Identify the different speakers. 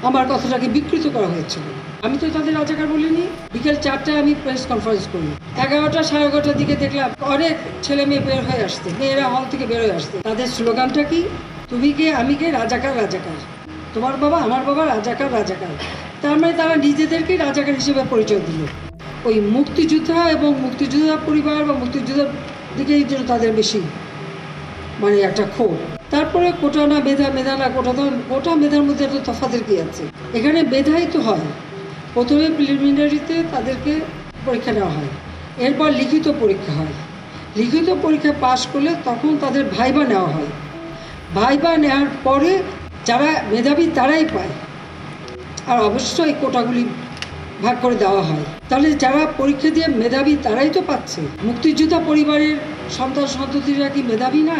Speaker 1: আমার কথাটাকে বিকৃত করা হয়েছিল। আমি তো তাদের রাজাকার বলিনি। বিকেল 4টায় আমি প্রেস কনফারেন্স করি, 11টা 11:30টার দিকে দেখলাম অনেক ছেলে মেয়ে বের হয়ে আসছে, মেয়েরা হল থেকে বের হয়ে আসছে। তাদের স্লোগানটা কি? তুমি কে, আমি কে, রাজাকার রাজাকার, তোমার বাবা আমার বাবা, রাজাকার রাজাকার। তার মানে তারা নিজেদেরকেই রাজাকার হিসেবে পরিচয় দিল। ওই মুক্তিযোদ্ধা এবং মুক্তিযোদ্ধা পরিবার বা মুক্তিযোদ্ধার দিকেই যেন তাদের বেশি মানে একটা ক্ষোভ। তারপরে কোটা না মেধা, মেধা না কোটা, কোটা মেধার মধ্যে একটা তফাতের কি আছে? এখানে মেধাই তো হয়। প্রথমে প্রিলিমিনারিতে তাদেরকে পরীক্ষা নেওয়া হয়, এরপর লিখিত পরীক্ষা হয়। লিখিত পরীক্ষা পাশ করলে তখন তাদের ভাইবা নেওয়া হয়। ভাইবা নেওয়ার পরে যারা মেধাবী তারাই পায়, আর অবশ্যই কোটাগুলি ভাগ করে দেওয়া হয়। তাহলে যারা পরীক্ষা দিয়ে মেধাবী তারাই তো পাচ্ছে। মুক্তিযোদ্ধা পরিবারের সন্তান সন্ততিরা কি মেধাবী না?